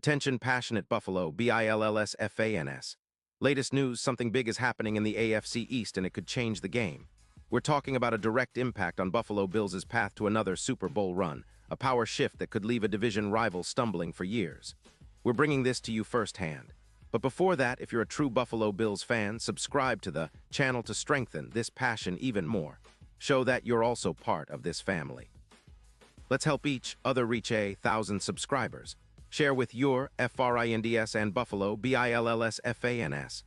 Attention passionate Buffalo, BILLSFANS. Latest news, something big is happening in the AFC East and it could change the game. We're talking about a direct impact on Buffalo Bills' path to another Super Bowl run, a power shift that could leave a division rival stumbling for years. We're bringing this to you firsthand. But before that, if you're a true Buffalo Bills fan, subscribe to the channel to strengthen this passion even more. Show that you're also part of this family. Let's help each other reach 1,000 subscribers. Share with your FRINDS and Buffalo BILLSFANS.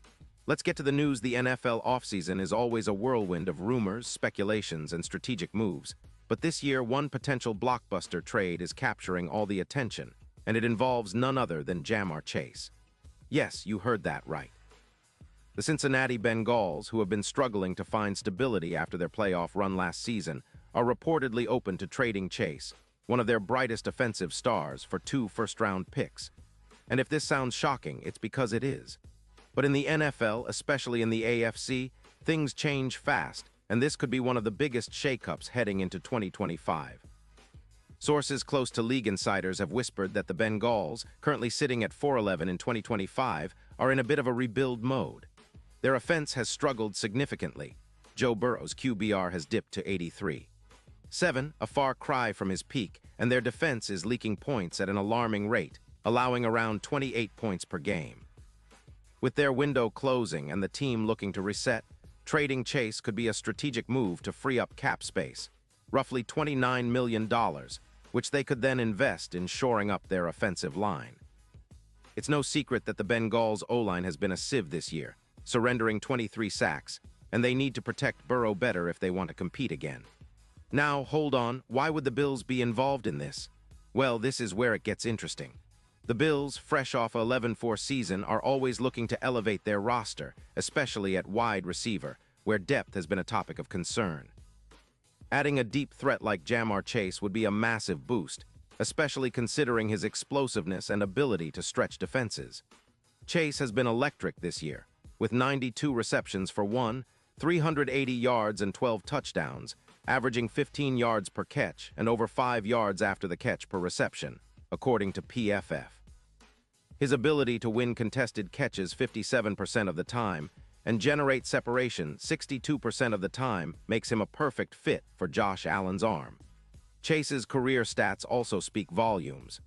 Let's get to the news. The NFL offseason is always a whirlwind of rumors, speculations, and strategic moves. But this year, one potential blockbuster trade is capturing all the attention, and it involves none other than Ja'Marr Chase. Yes, you heard that right. The Cincinnati Bengals, who have been struggling to find stability after their playoff run last season, are reportedly open to trading Chase, one of their brightest offensive stars, for 2 first-round picks. And if this sounds shocking, it's because it is. But in the NFL, especially in the AFC, things change fast, and this could be one of the biggest shakeups heading into 2025. Sources close to league insiders have whispered that the Bengals, currently sitting at 4-11 in 2025, are in a bit of a rebuild mode. Their offense has struggled significantly. Joe Burrow's QBR has dipped to 83.7, a far cry from his peak, and their defense is leaking points at an alarming rate, allowing around 28 points per game. With their window closing and the team looking to reset, trading Chase could be a strategic move to free up cap space, roughly $29 million, which they could then invest in shoring up their offensive line. It's no secret that the Bengals' O-line has been a sieve this year, surrendering 23 sacks, and they need to protect Burrow better if they want to compete again. Now, hold on, why would the Bills be involved in this? Well, this is where it gets interesting. The Bills, fresh off an 11-4 season, are always looking to elevate their roster, especially at wide receiver, where depth has been a topic of concern. Adding a deep threat like Ja'Marr Chase would be a massive boost, especially considering his explosiveness and ability to stretch defenses. Chase has been electric this year, with 92 receptions for 380 yards and 12 touchdowns, averaging 15 yards per catch and over 5 yards after the catch per reception, according to PFF. His ability to win contested catches 57% of the time and generate separation 62% of the time makes him a perfect fit for Josh Allen's arm. Chase's career stats also speak volumes.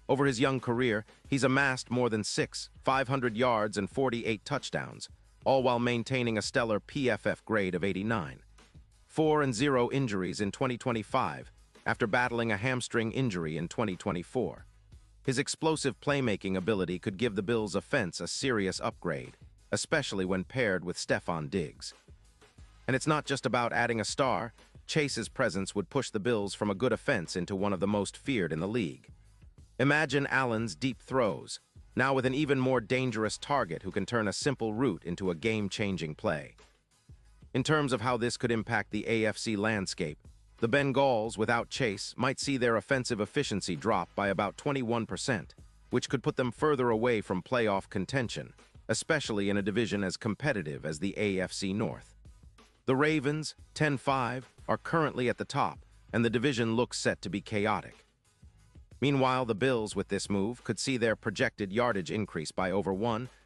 Over his young career, he's amassed more than 500 yards and 48 touchdowns, all while maintaining a stellar PFF grade of 89. 4-0 injuries in 2025, after battling a hamstring injury in 2024. His explosive playmaking ability could give the Bills' offense a serious upgrade, especially when paired with Stephon Diggs. And it's not just about adding a star. Chase's presence would push the Bills from a good offense into one of the most feared in the league. Imagine Allen's deep throws, now with an even more dangerous target who can turn a simple route into a game-changing play. In terms of how this could impact the AFC landscape, the Bengals, without Chase, might see their offensive efficiency drop by about 21%, which could put them further away from playoff contention, especially in a division as competitive as the AFC North. The Ravens, 10-5, are currently at the top, and the division looks set to be chaotic. Meanwhile, the Bills, with this move, could see their projected yardage increase by over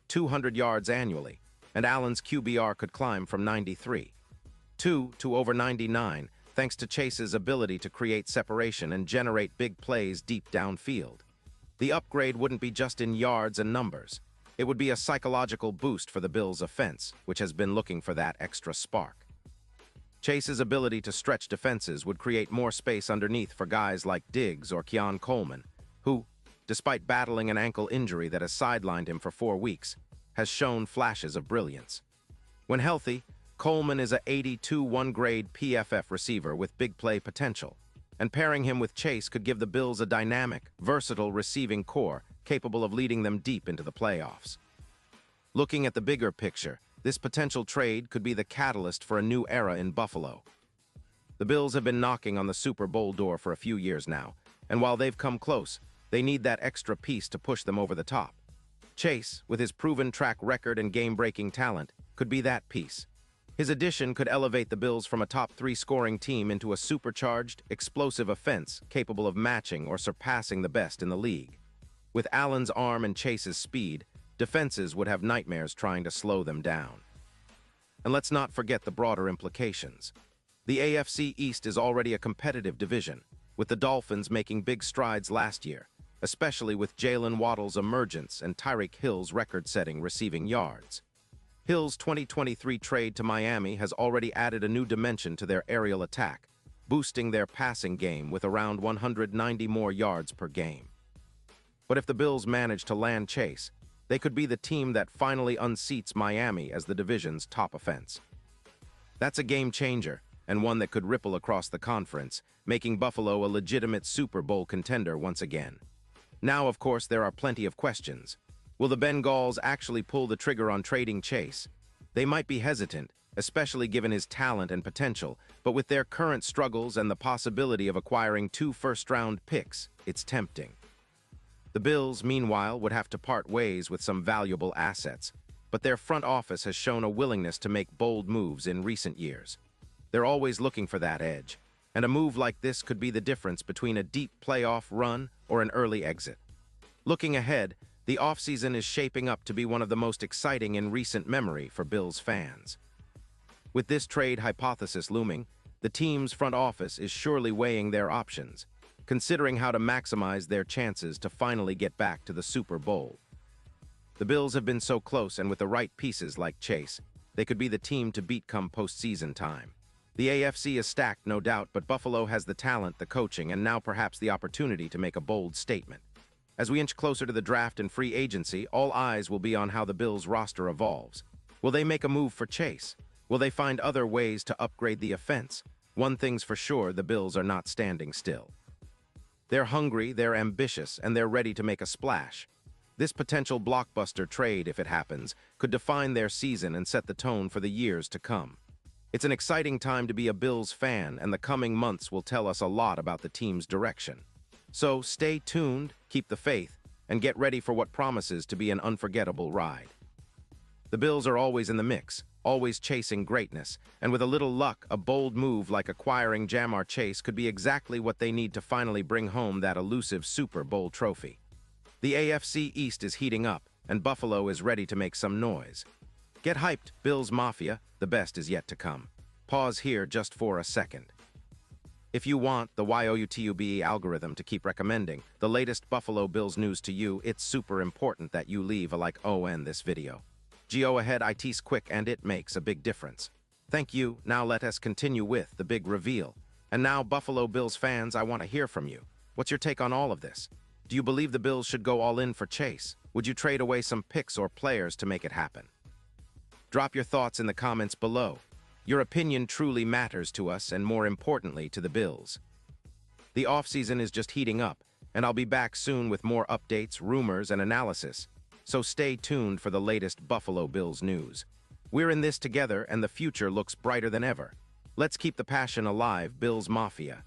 200 yards annually, and Allen's QBR could climb from 93.2 to over 99, thanks to Chase's ability to create separation and generate big plays deep downfield. The upgrade wouldn't be just in yards and numbers. It would be a psychological boost for the Bills' offense, which has been looking for that extra spark. Chase's ability to stretch defenses would create more space underneath for guys like Diggs or Keon Coleman, who, despite battling an ankle injury that has sidelined him for 4 weeks, has shown flashes of brilliance. When healthy, Coleman is a 82-1 grade PFF receiver with big play potential, and pairing him with Chase could give the Bills a dynamic, versatile receiving core capable of leading them deep into the playoffs. Looking at the bigger picture, this potential trade could be the catalyst for a new era in Buffalo. The Bills have been knocking on the Super Bowl door for a few years now, and while they've come close, they need that extra piece to push them over the top. Chase, with his proven track record and game-breaking talent, could be that piece. His addition could elevate the Bills from a top-3 scoring team into a supercharged, explosive offense capable of matching or surpassing the best in the league. With Allen's arm and Chase's speed, defenses would have nightmares trying to slow them down. And let's not forget the broader implications. The AFC East is already a competitive division, with the Dolphins making big strides last year, especially with Jalen Waddle's emergence and Tyreek Hill's record-setting receiving yards. Hill's 2023 trade to Miami has already added a new dimension to their aerial attack, boosting their passing game with around 190 more yards per game. But if the Bills manage to land Chase, they could be the team that finally unseats Miami as the division's top offense. That's a game changer, and one that could ripple across the conference, making Buffalo a legitimate Super Bowl contender once again. Now, of course, there are plenty of questions. Will the Bengals actually pull the trigger on trading Chase? They might be hesitant, especially given his talent and potential, but with their current struggles and the possibility of acquiring 2 first-round picks, it's tempting. The Bills, meanwhile, would have to part ways with some valuable assets, but their front office has shown a willingness to make bold moves in recent years. They're always looking for that edge, and a move like this could be the difference between a deep playoff run or an early exit. Looking ahead, the offseason is shaping up to be one of the most exciting in recent memory for Bills fans. With this trade hypothesis looming, the team's front office is surely weighing their options, considering how to maximize their chances to finally get back to the Super Bowl. The Bills have been so close, and with the right pieces like Chase, they could be the team to beat come postseason time. The AFC is stacked, no doubt, but Buffalo has the talent, the coaching, and now perhaps the opportunity to make a bold statement. As we inch closer to the draft and free agency, all eyes will be on how the Bills' roster evolves. Will they make a move for Chase? Will they find other ways to upgrade the offense? One thing's for sure, the Bills are not standing still. They're hungry, they're ambitious, and they're ready to make a splash. This potential blockbuster trade, if it happens, could define their season and set the tone for the years to come. It's an exciting time to be a Bills fan, and the coming months will tell us a lot about the team's direction. So stay tuned, keep the faith, and get ready for what promises to be an unforgettable ride. The Bills are always in the mix, always chasing greatness, and with a little luck, a bold move like acquiring Jamar Chase could be exactly what they need to finally bring home that elusive Super Bowl trophy. The AFC East is heating up, and Buffalo is ready to make some noise. Get hyped, Bills Mafia, the best is yet to come. Pause here just for a second. If you want the YOUTUBE algorithm to keep recommending the latest Buffalo Bills news to you, it's super important that you leave a like on this video. Go ahead, it's quick and it makes a big difference. Thank you. Now let us continue with the big reveal. And now, Buffalo Bills fans, I want to hear from you. What's your take on all of this? Do you believe the Bills should go all in for Chase? Would you trade away some picks or players to make it happen? Drop your thoughts in the comments below. Your opinion truly matters to us, and more importantly, to the Bills. The offseason is just heating up, and I'll be back soon with more updates, rumors, and analysis. So stay tuned for the latest Buffalo Bills news. We're in this together, and the future looks brighter than ever. Let's keep the passion alive, Bills Mafia.